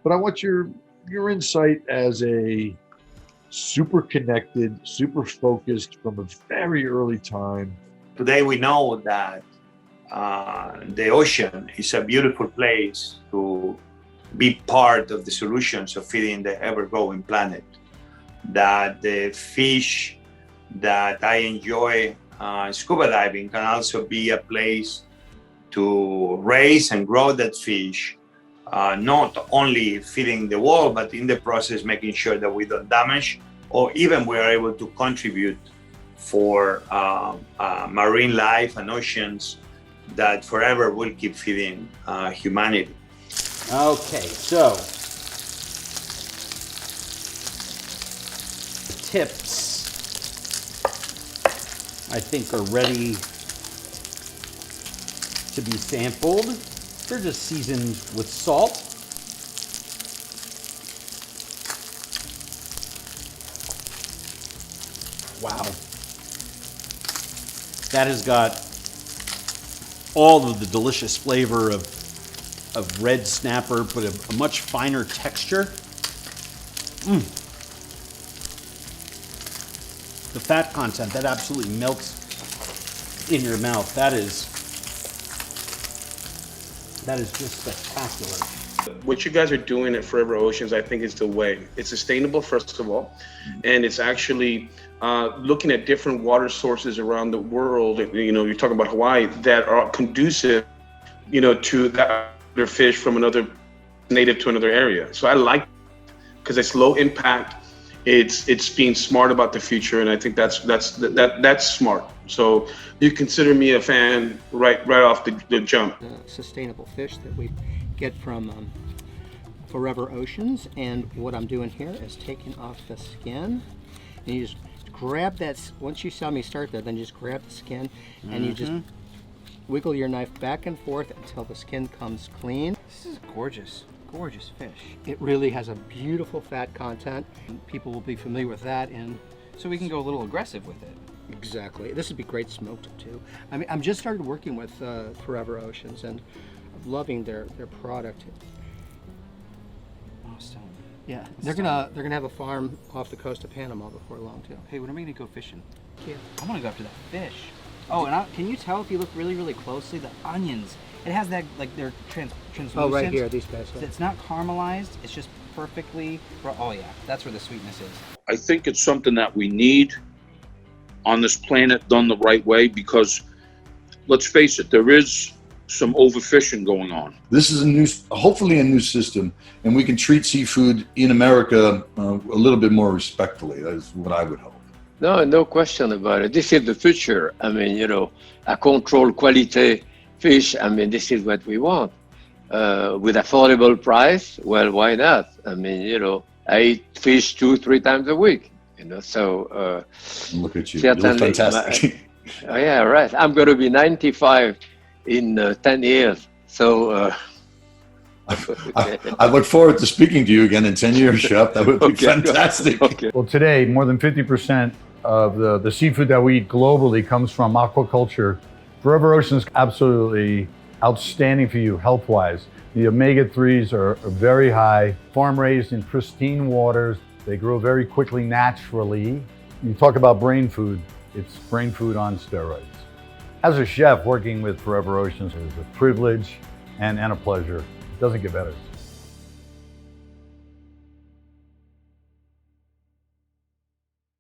but I want your insight as a super connected, super focused from a very early time. Today we know that the ocean is a beautiful place to be part of the solutions of feeding the ever-growing planet. That the fish that I enjoy scuba diving can also be a place to raise and grow that fish, not only feeding the world, but in the process making sure that we don't damage, or even we are able to contribute for marine life and oceans that forever will keep feeding humanity. Okay, so the tips I think are ready to be sampled. They're just seasoned with salt. Wow. That has got all of the delicious flavor of red snapper, but a much finer texture. The fat content, that absolutely melts in your mouth. That is just spectacular. What you guys are doing at Forever Oceans, I think, is the way. It's sustainable, first of all, and it's actually looking at different water sources around the world. You know, you're talking about Hawaii that are conducive, you know, to that other fish from another native to another area. So I like, because it's low impact. It's being smart about the future, and I think that's smart. So you consider me a fan right off the jump. Sustainable fish that we get from Forever Oceans, and what I'm doing here is taking off the skin, and you just grab that. Once you saw me start that, then you just grab the skin, and you just wiggle your knife back and forth until the skin comes clean. This is gorgeous. Gorgeous fish. It really has a beautiful fat content. People will be familiar with that, and so we can go a little aggressive with it. Exactly. This would be great smoked too. I mean, I'm just started working with Forever Oceans and loving their product. Oh, stunning. Yeah, they're gonna have a farm off the coast of Panama before long too. Hey, when are we gonna go fishing? Yeah. I want to go after that fish. Oh, and can you tell if you look really closely, the onions? It has that, like, they're translucent. Oh, right here, these guys. It's not caramelized. It's just perfectly. Oh yeah, that's where the sweetness is. I think it's something that we need on this planet done the right way, because let's face it, there is some overfishing going on. This is hopefully a new system, and we can treat seafood in America a little bit more respectfully. That is what I would hope. No question about it. This is the future. I mean, you know, a controlled quality fish. I mean, this is what we want. With affordable price, well, why not? I mean, you know, I eat fish 2-3 times a week, you know, so. Look at you, you look fantastic. Oh yeah, right. I'm going to be 95 in 10 years, so. I look forward to speaking to you again in 10 years, Chef. That would be fantastic. Okay. Well, today, more than 50% of the seafood that we eat globally comes from aquaculture. Forever Oceans, absolutely outstanding for you health-wise. The omega-3s are very high, farm-raised in pristine waters. They grow very quickly naturally. You talk about brain food, it's brain food on steroids. As a chef, working with Forever Oceans is a privilege and a pleasure. It doesn't get better.